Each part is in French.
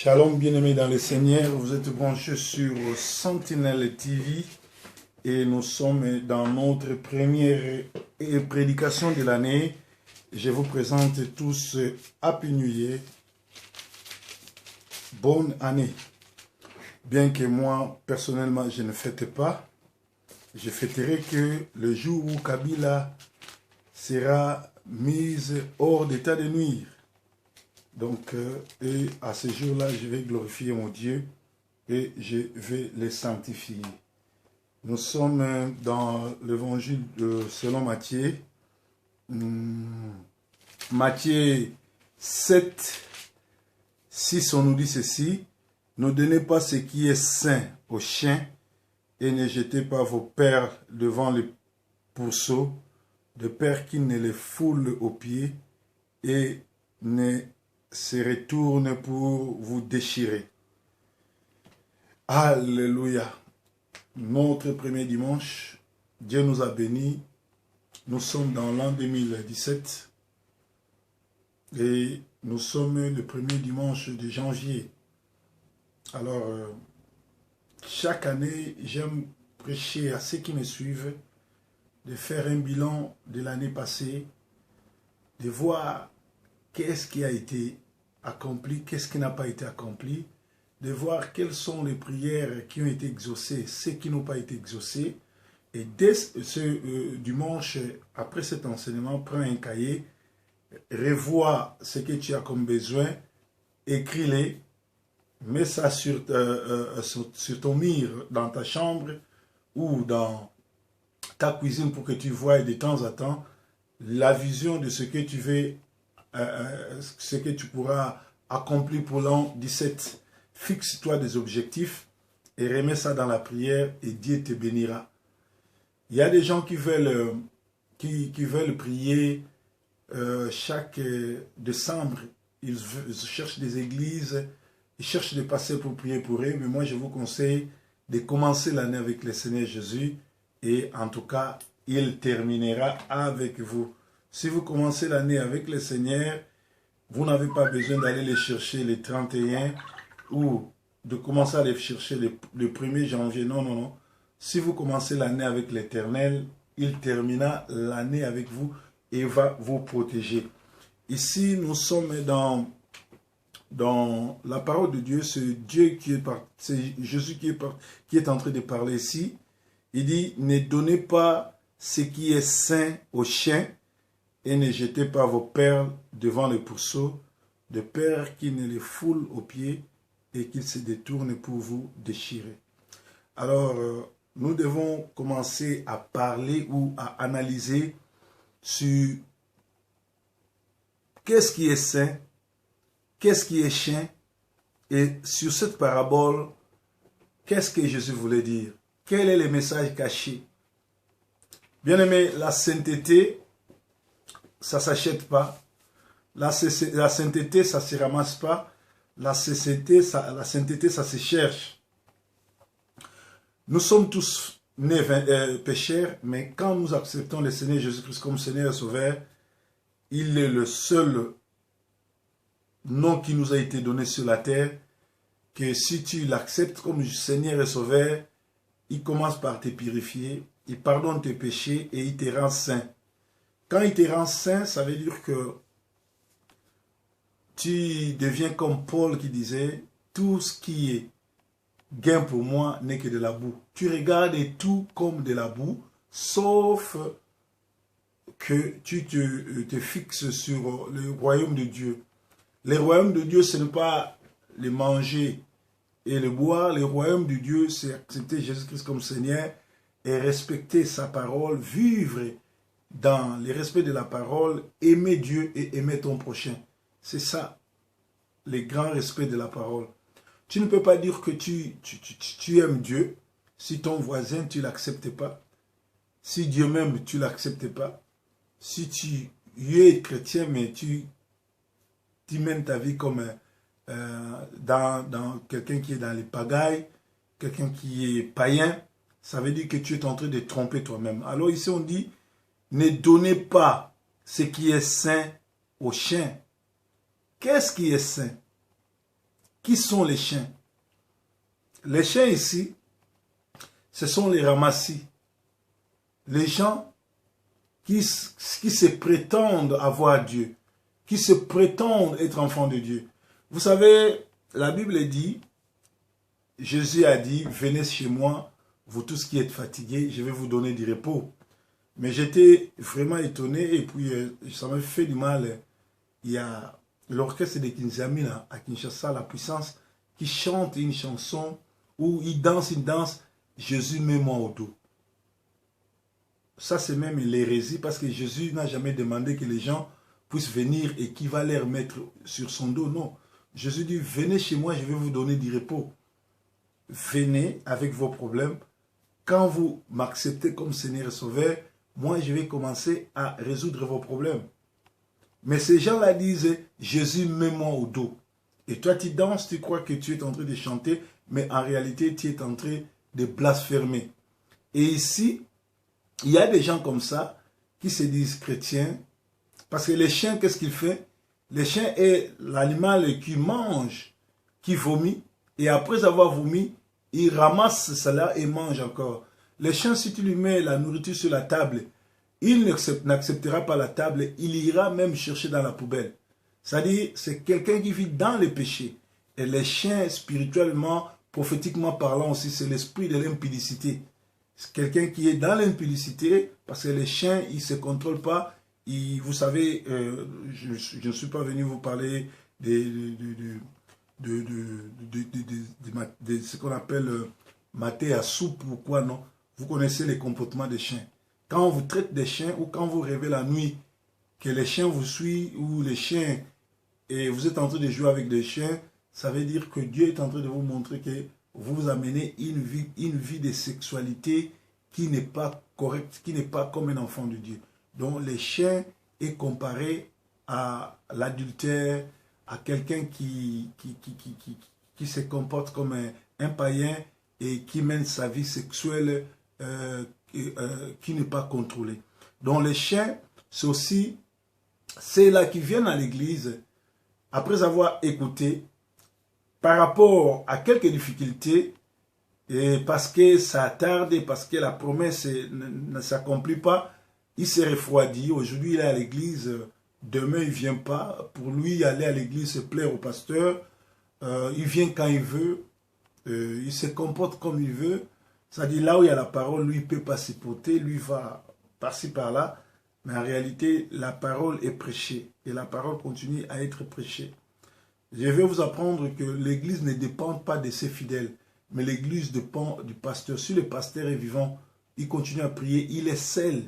Shalom bien-aimés dans le Seigneur, vous êtes branchés sur Sentinelle TV et nous sommes dans notre première prédication de l'année. Je vous présente tous Happy New Year, bonne année. Bien que moi, personnellement, je ne fête pas, je fêterai que le jour où Kabila sera mise hors d'état de nuire. Donc, et à ce jour-là, je vais glorifier mon Dieu et je vais le sanctifier. Nous sommes dans l'évangile selon Matthieu. Matthieu 7, 6, on nous dit ceci. Ne donnez pas ce qui est sain aux chiens et ne jetez pas vos perles devant les pourceaux, de peur qu'ils ne les foulent aux pieds et ne se retourne pour vous déchirer. Alléluia. Notre premier dimanche, Dieu nous a bénis. Nous sommes dans l'an 2017 et nous sommes le premier dimanche de janvier. Alors, chaque année, j'aime prêcher à ceux qui me suivent, de faire un bilan de l'année passée, de voir qu'est-ce qui a été accompli, qu'est-ce qui n'a pas été accompli, de voir quelles sont les prières qui ont été exaucées, ceux qui n'ont pas été exaucés. Et dès ce dimanche, après cet enseignement, prends un cahier, revois ce que tu as comme besoin, écris-les, mets ça sur ton mur, dans ta chambre ou dans ta cuisine pour que tu voies de temps en temps la vision de ce que tu veux, ce que tu pourras accomplir pour l'an 17. Fixe-toi des objectifs et remets ça dans la prière et Dieu te bénira. Il y a des gens qui veulent prier chaque décembre. Ils cherchent des églises, ils cherchent des pasteurs pour prier pour eux. Mais moi, je vous conseille de commencer l'année avec le Seigneur Jésus. Et en tout cas, il terminera avec vous. Si vous commencez l'année avec le Seigneur, vous n'avez pas besoin d'aller les chercher les 31 ou de commencer à les chercher le 1er janvier. Non, non, non. Si vous commencez l'année avec l'Éternel, il terminera l'année avec vous et va vous protéger. Ici, nous sommes dans la parole de Dieu. C'est Dieu c'est Jésus qui est en train de parler ici. Il dit, ne donnez pas ce qui est sain aux chiens et ne jetez pas vos perles devant les pourceaux, de peur qu'ils ne les foulent aux pieds et qu'ils se détournent pour vous déchirer. Alors, nous devons commencer à parler ou à analyser sur qu'est-ce qui est sain, qu'est-ce qui est chien, et sur cette parabole, qu'est-ce que Jésus voulait dire? Quel est le message caché? Bien-aimé, la sainteté, ça ne s'achète pas. La sainteté, ça ne se ramasse pas. La sainteté, ça se cherche. Nous sommes tous nés pécheurs, mais quand nous acceptons le Seigneur Jésus-Christ comme Seigneur et Sauveur, il est le seul nom qui nous a été donné sur la terre, que si tu l'acceptes comme Seigneur et Sauveur, il commence par te purifier, il pardonne tes péchés et il te rend saint. Quand il te rend saint, ça veut dire que tu deviens comme Paul qui disait, tout ce qui est gain pour moi n'est que de la boue. Tu regardes tout comme de la boue, sauf que tu te fixes sur le royaume de Dieu. Le royaume de Dieu, ce n'est pas le manger et le boire. Le royaume de Dieu, c'est accepter Jésus-Christ comme Seigneur et respecter sa parole, vivre dans le respect de la parole, aimer Dieu et aimer ton prochain. C'est ça, le grand respect de la parole. Tu ne peux pas dire que tu aimes Dieu si ton voisin, tu ne l'acceptes pas. Si Dieu même, tu ne l'acceptes pas. Si tu es chrétien, mais tu mènes ta vie comme dans quelqu'un qui est dans les pagailles, quelqu'un qui est païen, ça veut dire que tu es en train de tromper toi-même. Alors ici on dit, ne donnez pas ce qui est sain aux chiens. Qu'est-ce qui est sain? Qui sont les chiens? Les chiens ici, ce sont les ramassis. Les gens qui se prétendent avoir Dieu, qui se prétendent être enfants de Dieu. Vous savez, la Bible dit, Jésus a dit, venez chez moi, vous tous qui êtes fatigués, je vais vous donner du repos. Mais j'étais vraiment étonné et puis ça m'a fait du mal. Il y a l'orchestre de Kinshasa à Kinshasa, la puissance, qui chante une chanson où il danse une danse, Jésus met moi au dos. Ça c'est même l'hérésie parce que Jésus n'a jamais demandé que les gens puissent venir et qu'il va les mettre sur son dos. Non. Jésus dit, venez chez moi, je vais vous donner du repos. Venez avec vos problèmes. Quand vous m'acceptez comme Seigneur et Sauveur, moi je vais commencer à résoudre vos problèmes. Mais ces gens-là disent, Jésus, mets-moi au dos. Et toi tu danses, tu crois que tu es en train de chanter, mais en réalité tu es en train de blasphémer. Et ici, il y a des gens comme ça qui se disent chrétiens. Parce que les chiens, qu'est-ce qu'il fait? Les chiens est l'animal qui mange, qui vomit. Et après avoir vomi, il ramasse cela et mange encore. Les chiens, si tu lui mets la nourriture sur la table, il n'acceptera pas la table, il ira même chercher dans la poubelle. C'est-à-dire, c'est quelqu'un qui vit dans le péché. Et les chiens, spirituellement, prophétiquement parlant aussi, c'est l'esprit de l'impudicité. C'est quelqu'un qui est dans l'impudicité, parce que les chiens, ils ne se contrôlent pas. Vous savez, je ne suis pas venu vous parler de ce qu'on appelle mater à soupe ou quoi, non. Vous connaissez les comportements des chiens. Quand on vous traite des chiens ou quand vous rêvez la nuit, que les chiens vous suivent ou les chiens, et vous êtes en train de jouer avec des chiens, ça veut dire que Dieu est en train de vous montrer que vous amenez une vie de sexualité qui n'est pas correcte, qui n'est pas comme un enfant de Dieu. Donc les chiens est comparé à l'adultère, à quelqu'un qui se comporte comme un païen et qui mène sa vie sexuelle qui n'est pas contrôlée. Donc les chiens, c'est aussi ceux-là qui viennent à l'église après avoir écouté par rapport à quelques difficultés, et parce que ça tarde, parce que la promesse ne s'accomplit pas, il s'est refroidi. Aujourd'hui, il est à l'église, demain, il ne vient pas. Pour lui, aller à l'église, se plaire au pasteur. Il vient quand il veut. Il se comporte comme il veut. C'est-à-dire, là où il y a la parole, lui, il ne peut pas s'y porter. Lui, va par-ci, par-là. Mais en réalité, la parole est prêchée. Et la parole continue à être prêchée. Je vais vous apprendre que l'église ne dépend pas de ses fidèles. Mais l'église dépend du pasteur. Si le pasteur est vivant, il continue à prier. Il est seul.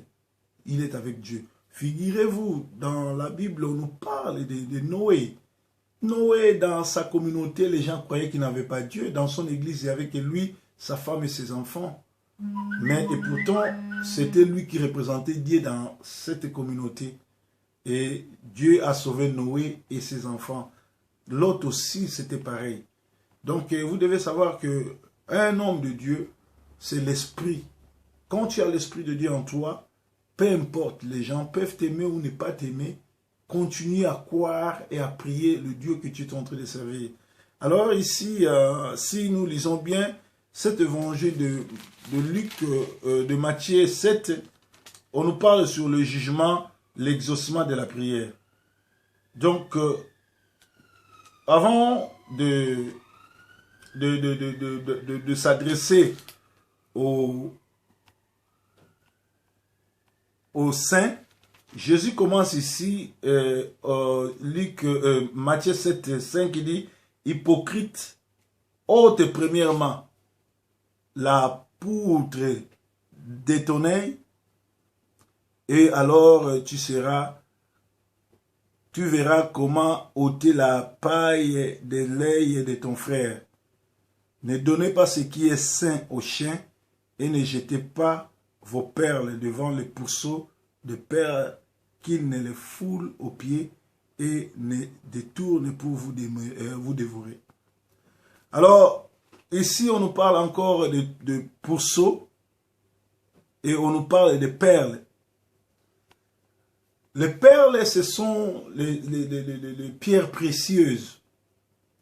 Il est avec Dieu. Figurez-vous, dans la Bible, on nous parle de Noé. Noé, dans sa communauté, les gens croyaient qu'il n'avait pas Dieu. Dans son église, il n'y avait que lui, sa femme et ses enfants. Mais et pourtant, c'était lui qui représentait Dieu dans cette communauté. Et Dieu a sauvé Noé et ses enfants. L'autre aussi, c'était pareil. Donc, vous devez savoir qu'un homme de Dieu, c'est l'esprit. Quand tu as l'esprit de Dieu en toi, peu importe, les gens peuvent t'aimer ou ne pas t'aimer, continue à croire et à prier le Dieu que tu es en train de servir. Alors ici, si nous lisons bien cet évangile de Luc, de Matthieu 7, on nous parle sur le jugement, l'exaucement de la prière. Donc, avant de s'adresser aux saints, Jésus commence ici, Matthieu 7, 5, il dit, hypocrite, ôte premièrement la poudre de ton œil, et alors tu verras comment ôter la paille de l'œil de ton frère. Ne donnez pas ce qui est sain aux chiens, et ne jetez pas vos perles devant les pourceaux de perles, qu'ils ne les foulent aux pieds et ne détournent pour vous dévorer. Alors, ici, on nous parle encore de pourceaux et on nous parle de perles. Les perles, ce sont les pierres précieuses.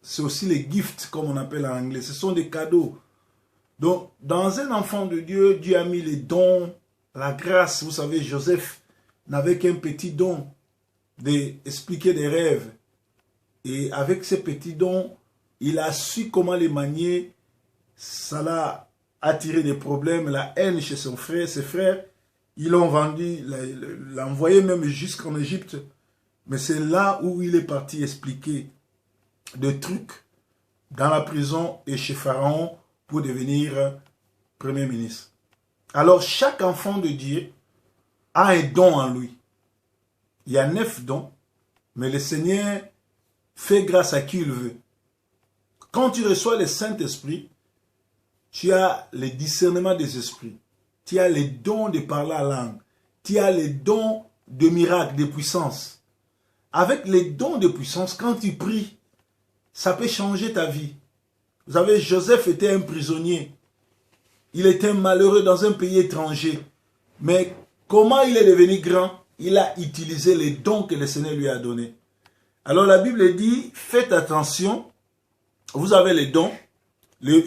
c'est aussi les gifts, comme on appelle en anglais. Ce sont des cadeaux. Donc, dans un enfant de Dieu, Dieu a mis les dons, la grâce. Vous savez, Joseph n'avait qu'un petit don d'expliquer des rêves. Et avec ces petits dons, il a su comment les manier. Ça l'a attiré des problèmes, la haine chez son frère, ses frères. Ils l'ont vendu, l'ont envoyé même jusqu'en Égypte. Mais c'est là où il est parti expliquer des trucs dans la prison et chez Pharaon pour devenir Premier ministre. Alors, chaque enfant de Dieu a un don en lui. Il y a 9 dons, mais le Seigneur fait grâce à qui il veut. Quand tu reçois le Saint-Esprit, tu as le discernement des esprits. Tu as les dons de parler la langue. Tu as les dons de miracles, de puissance. Avec les dons de puissance, quand tu pries, ça peut changer ta vie. Vous savez, Joseph était un prisonnier. Il était malheureux dans un pays étranger. Mais comment il est devenu grand? Il a utilisé les dons que le Seigneur lui a donnés. Alors la Bible dit, faites attention, vous avez les dons. Les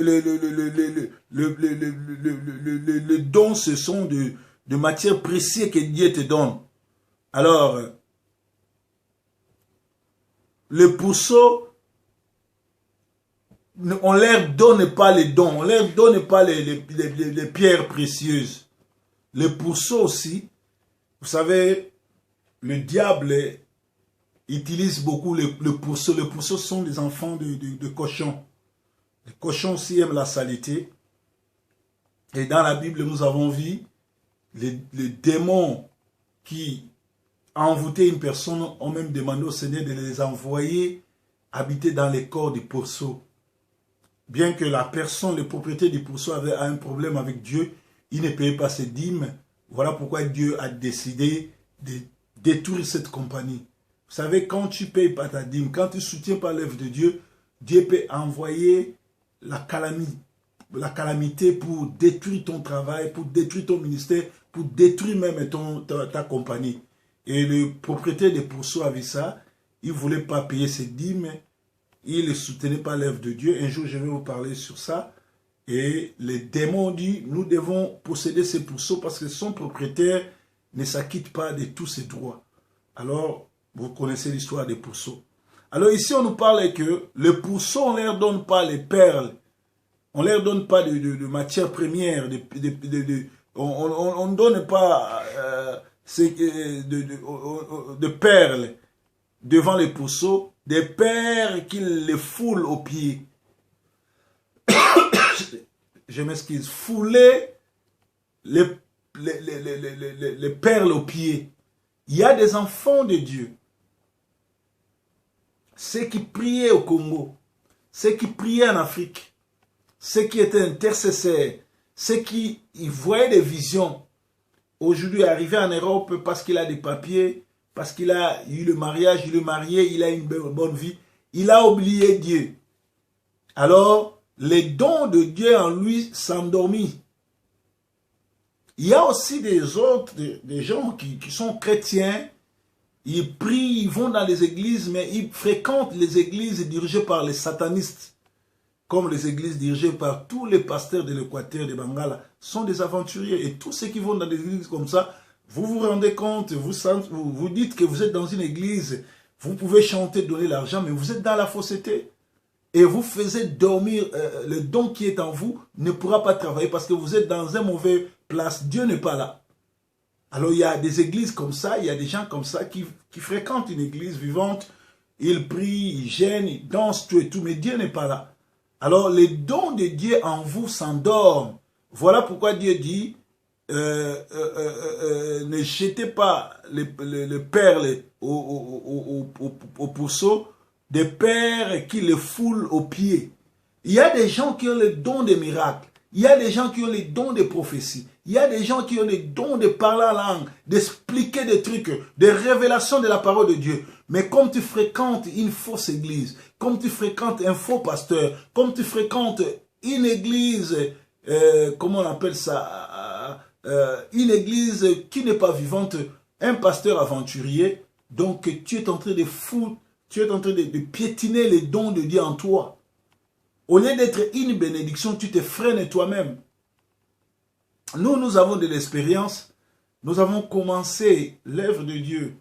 dons, ce sont de matières précieuses que Dieu te donne. Alors, le pourceau, on leur donne pas les dons, on leur donne pas les pierres précieuses. Le pourceau aussi, vous savez, le diable utilise beaucoup le pourceau. Les pourceaux sont des enfants de cochons. Les cochons aussi aiment la saleté. Et dans la Bible, nous avons vu les démons qui envoûtaient une personne ont même demandé au Seigneur de les envoyer habiter dans les corps du pourceau. Bien que la personne, le propriétaire du pourceau avait un problème avec Dieu, il ne payait pas ses dîmes. Voilà pourquoi Dieu a décidé de détruire cette compagnie. Vous savez, quand tu ne payes pas ta dîme, quand tu ne soutiens pas l'œuvre de Dieu, Dieu peut envoyer la calamité pour détruire ton travail, pour détruire ton ministère, pour détruire même ta compagnie. Et le propriétaire des pourceaux avait ça, il ne voulait pas payer ses dîmes, il ne soutenait pas l'œuvre de Dieu. Un jour, je vais vous parler sur ça. Et les démons ont dit, nous devons posséder ces pourceaux parce que son propriétaire ne s'acquitte pas de tous ses droits. Alors, vous connaissez l'histoire des pourceaux. Alors ici, on nous parle que le pourceau, on ne leur donne pas les perles. On ne leur donne pas de matières premières. On ne donne pas de perles devant les pourceaux. Des perles qu'ils les foulent aux pieds. Je m'excuse. Fouler les perles aux pieds. Il y a des enfants de Dieu. Ceux qui priaient au Congo, ceux qui priaient en Afrique, ceux qui étaient intercesseurs, ceux qui voyaient des visions, aujourd'hui arrivé en Europe parce qu'il a des papiers, parce qu'il a eu le mariage, il est marié, il a une bonne vie, il a oublié Dieu. Alors, les dons de Dieu en lui s'endormit. Il y a aussi des gens qui sont chrétiens. Ils prient, ils vont dans les églises, mais ils fréquentent les églises dirigées par les satanistes. Comme les églises dirigées par tous les pasteurs de l'Équateur, de Bengala, sont des aventuriers. Et tous ceux qui vont dans des églises comme ça, vous vous rendez compte, vous dites que vous êtes dans une église, vous pouvez chanter, donner l'argent, mais vous êtes dans la fausseté. Et vous faisiez dormir, le don qui est en vous ne pourra pas travailler parce que vous êtes dans une mauvaise place. Dieu n'est pas là. Alors il y a des églises comme ça, il y a des gens comme ça qui fréquentent une église vivante, ils prient, ils gênent, ils dansent, tout et tout, mais Dieu n'est pas là. Alors les dons de Dieu en vous s'endorment. Voilà pourquoi Dieu dit, ne jetez pas les perles au pourceau, des perles qui les foulent aux pieds. Il y a des gens qui ont le don des miracles, il y a des gens qui ont les dons des prophéties. Il y a des gens qui ont les dons de parler la langue, d'expliquer des trucs, des révélations de la parole de Dieu. Mais comme tu fréquentes une fausse église, comme tu fréquentes un faux pasteur, comme tu fréquentes une église, comment on appelle ça, une église qui n'est pas vivante, un pasteur aventurier, donc tu es en train de foutre tu es en train de piétiner les dons de Dieu en toi. Au lieu d'être une bénédiction, tu te freines toi-même. Nous avons de l'expérience. Nous avons commencé l'œuvre de Dieu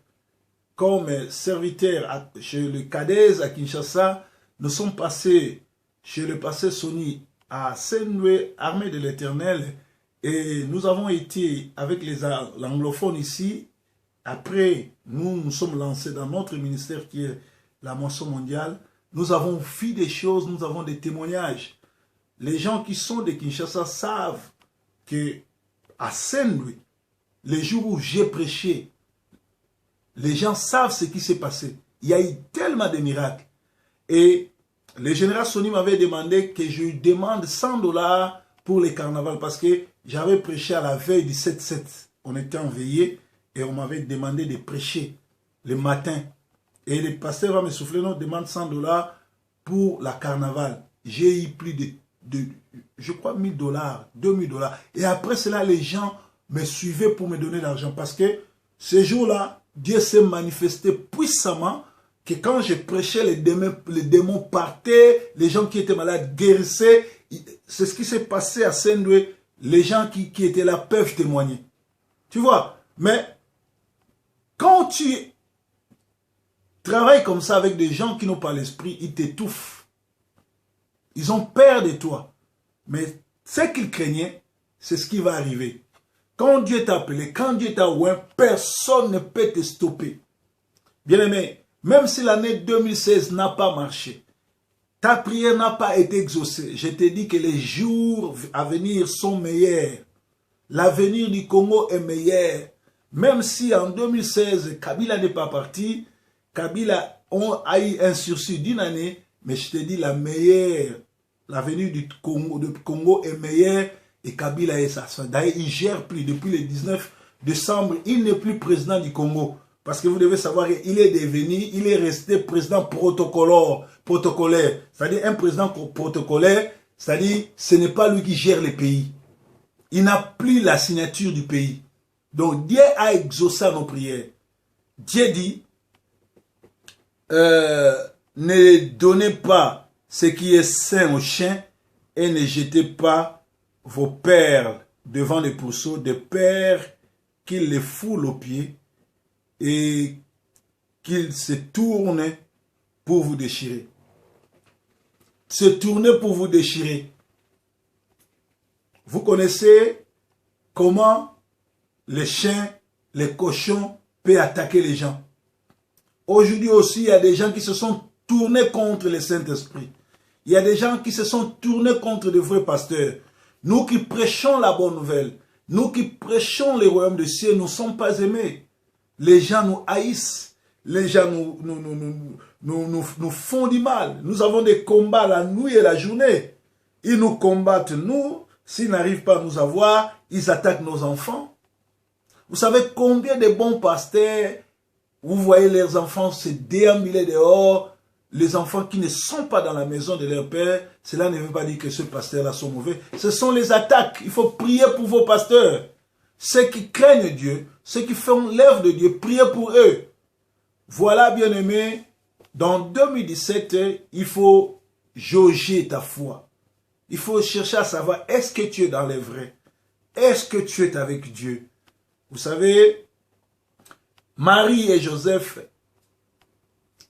comme serviteurs chez le CADES à Kinshasa. Nous sommes passés chez le pasteur Sony à Saint-Louis, armée de l'Éternel. Et nous avons été avec les anglophones ici. Après, nous nous sommes lancés dans notre ministère qui est la moisson mondiale. Nous avons vu des choses, nous avons des témoignages. Les gens qui sont de Kinshasa savent que à Saint-Louis, les jours où j'ai prêché, les gens savent ce qui s'est passé. Il y a eu tellement de miracles. Et le général Sony m'avait demandé que je lui demande $100 pour les carnavals parce que j'avais prêché à la veille du 7-7. On était en veillée et on m'avait demandé de prêcher le matin. Et le pasteur va me souffler, non, demande $100 pour la carnaval. J'ai eu plus de je crois, $1000, $2000. Et après cela, les gens me suivaient pour me donner l'argent. Parce que ce jour-là, Dieu s'est manifesté puissamment que quand je prêchais, les démons partaient, les gens qui étaient malades guérissaient. C'est ce qui s'est passé à Saint-Louis. Les gens qui étaient là peuvent témoigner. Tu vois, mais quand tu travailles comme ça avec des gens qui n'ont pas l'esprit, ils t'étouffent. Ils ont peur de toi. Mais ce qu'ils craignaient, c'est ce qui va arriver. Quand Dieu t'a appelé, quand Dieu t'a oint, personne ne peut te stopper. Bien-aimé, même si l'année 2016 n'a pas marché, ta prière n'a pas été exaucée, je te dis que les jours à venir sont meilleurs. L'avenir du Congo est meilleur. Même si en 2016, Kabila n'est pas parti, Kabila a eu un sursis d'une année, mais je te dis la meilleure. L'avenir du Congo est meilleur et Kabila est ça. D'ailleurs, il ne gère plus. Depuis le 19 décembre, il n'est plus président du Congo. Parce que vous devez savoir qu'il est devenu, il est resté président protocolaire. C'est-à-dire un président protocolaire, c'est-à-dire ce n'est pas lui qui gère le pays. Il n'a plus la signature du pays. Donc Dieu a exaucé nos prières. Dieu dit, ne donnez pas ce qui est sain aux chiens et ne jetez pas vos perles devant les pourceaux, des perles qu'ils les foulent aux pieds et qu'ils se tournent pour vous déchirer. Se tourner pour vous déchirer. Vous connaissez comment les chiens, les cochons peuvent attaquer les gens. Aujourd'hui aussi, il y a des gens qui se sont tournés contre le Saint-Esprit. Il y a des gens qui se sont tournés contre de vrais pasteurs. Nous qui prêchons la bonne nouvelle, nous qui prêchons les royaumes de ciel, nous ne sommes pas aimés. Les gens nous haïssent. Les gens nous font du mal. Nous avons des combats la nuit et la journée. Ils nous combattent, nous. S'ils n'arrivent pas à nous avoir, ils attaquent nos enfants. Vous savez combien de bons pasteurs, vous voyez leurs enfants se déambuler dehors, les enfants qui ne sont pas dans la maison de leur père, cela ne veut pas dire que ceux pasteurs-là sont mauvais. Ce sont les attaques. Il faut prier pour vos pasteurs. Ceux qui craignent Dieu, ceux qui font l'œuvre de Dieu, priez pour eux. Voilà, bien-aimé, dans 2017, il faut jauger ta foi. Il faut chercher à savoir, est-ce que tu es dans les vrais? Est-ce que tu es avec Dieu? Vous savez, Marie et Joseph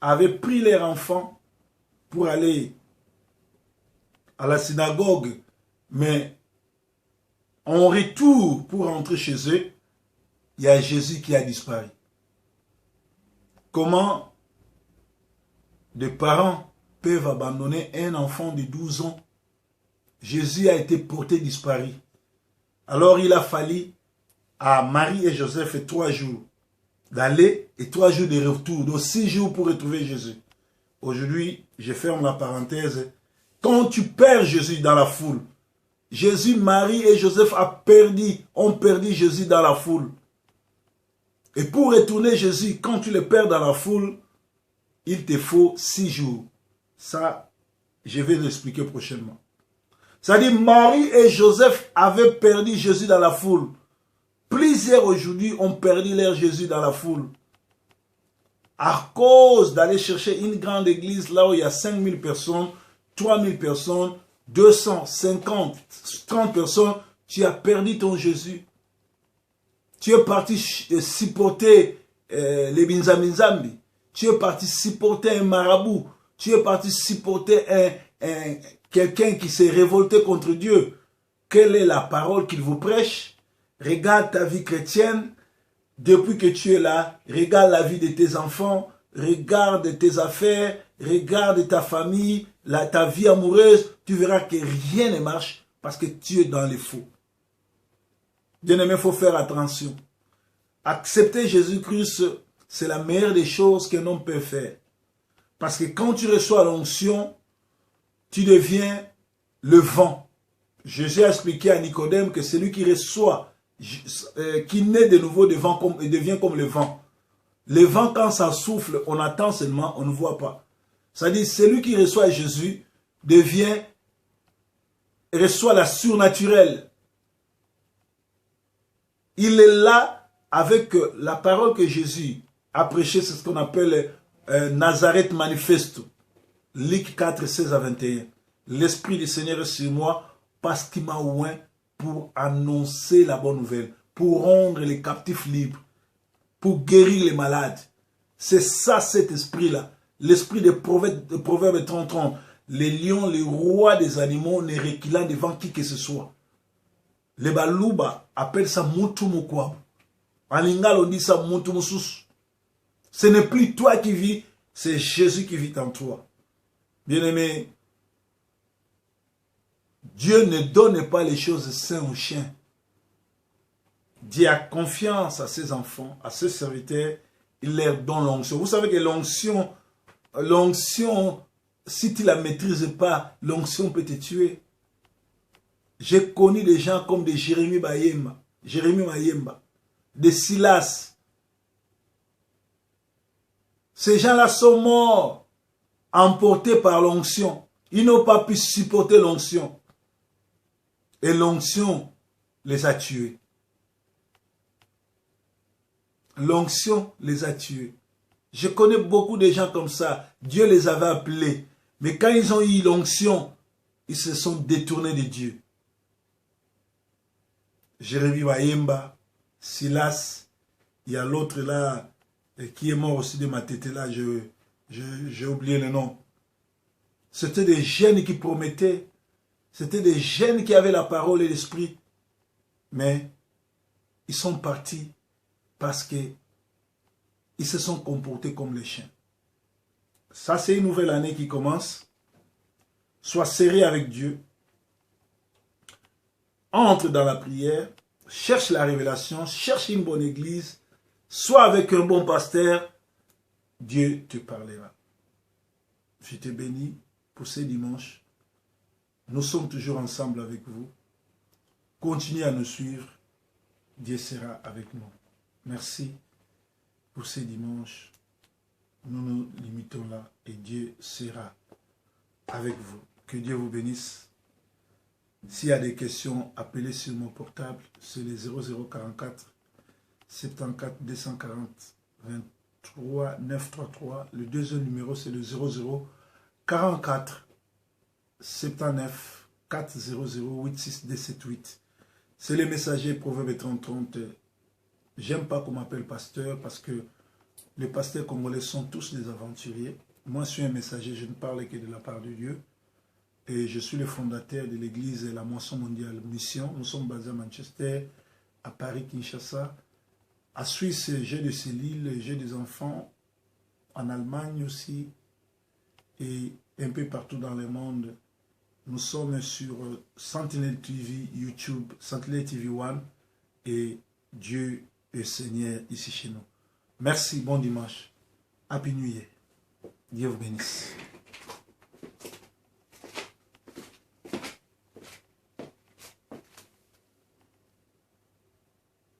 avaient pris leur enfant pour aller à la synagogue, mais en retour pour rentrer chez eux, il y a Jésus qui a disparu. Comment des parents peuvent abandonner un enfant de 12 ans? Jésus a été porté disparu. Alors il a fallu à Marie et Joseph 3 jours d'aller et 3 jours de retour, donc 6 jours pour retrouver Jésus. Aujourd'hui, je ferme la parenthèse. Quand tu perds Jésus dans la foule, Jésus, Marie et Joseph ont perdu Jésus dans la foule. Et pour retourner Jésus, quand tu le perds dans la foule, il te faut 6 jours. Ça, je vais l'expliquer prochainement. C'est-à-dire, Marie et Joseph avaient perdu Jésus dans la foule. Plusieurs aujourd'hui ont perdu leur Jésus dans la foule. À cause d'aller chercher une grande église là où il y a 5000 personnes, 3000 personnes, 250, 30 personnes, tu as perdu ton Jésus. Tu es parti supporter les Binzambinzambi. Tu es parti supporter un marabout. Tu es parti supporter quelqu'un qui s'est révolté contre Dieu. Quelle est la parole qu'il vous prêche? Regarde ta vie chrétienne. Depuis que tu es là, regarde la vie de tes enfants. Regarde tes affaires. Regarde ta famille, ta vie amoureuse. Tu verras que rien ne marche parce que tu es dans les faux. Bien-aimé, il faut faire attention. Accepter Jésus-Christ, c'est la meilleure des choses qu'un homme peut faire. Parce que quand tu reçois l'onction, tu deviens le vent. Jésus a expliqué à Nicodème que celui qui reçoit, qui naît de nouveau devient comme le vent. Le vent, quand ça souffle, on attend seulement, on ne voit pas. C'est-à-dire, celui qui reçoit Jésus reçoit la surnaturelle. Il est là avec la parole que Jésus a prêchée, c'est ce qu'on appelle Nazareth Manifesto. Luc 4, 16 à 21. L'Esprit du Seigneur est sur moi parce qu'il m'a oint pour annoncer la bonne nouvelle, pour rendre les captifs libres, pour guérir les malades. C'est ça, cet esprit-là. L'esprit des Proverbes 30. Les lions, les rois des animaux ne reculant devant qui que ce soit. Les Balouba appellent ça Moutou Moukouab. En lingala, on dit ça Moutou Moussous. Ce n'est plus toi qui vis, c'est Jésus qui vit en toi. Bien-aimé, Dieu ne donne pas les choses saines aux chiens. Dieu a confiance à ses enfants, à ses serviteurs, il leur donne l'onction. Vous savez que l'onction, si tu ne la maîtrises pas, l'onction peut te tuer. J'ai connu des gens comme des Jérémie Mayemba, des Silas. Ces gens-là sont morts, emportés par l'onction. Ils n'ont pas pu supporter l'onction. Et l'onction les a tués. L'onction les a tués. Je connais beaucoup de gens comme ça. Dieu les avait appelés. Mais quand ils ont eu l'onction, ils se sont détournés de Dieu. Jérémie Mayemba, Silas, il y a l'autre là, qui est mort aussi de ma tête là, j'ai oublié le nom. C'était des jeunes qui promettaient. C'était des jeunes qui avaient la parole et l'esprit. Mais ils sont partis parce qu'ils se sont comportés comme les chiens. Ça, c'est une nouvelle année qui commence. Sois sérieux avec Dieu. Entre dans la prière. Cherche la révélation. Cherche une bonne église. Sois avec un bon pasteur. Dieu te parlera. Je te bénis pour ce dimanche. Nous sommes toujours ensemble avec vous. Continuez à nous suivre. Dieu sera avec nous. Merci pour ce dimanche. Nous nous limitons là et Dieu sera avec vous. Que Dieu vous bénisse. S'il y a des questions, appelez sur mon portable. C'est le 0044 74 240 23 933. Le deuxième numéro, c'est le 0044 79 400 86 278. C'est le messager Proverbe 30. J'aime pas qu'on m'appelle pasteur parce que les pasteurs congolais sont tous des aventuriers. Moi, je suis un messager, je ne parle que de la part de Dieu. Et je suis le fondateur de l'église La Moisson Mondiale Mission. Nous sommes basés à Manchester, à Paris, Kinshasa. À Suisse, j'ai de cellules, j'ai des enfants. En Allemagne aussi. Et un peu partout dans le monde. Nous sommes sur Sentinel TV, YouTube, Sentinel TV One. Et Dieu est Seigneur ici chez nous. Merci, bon dimanche. Happy New Year. Dieu vous bénisse.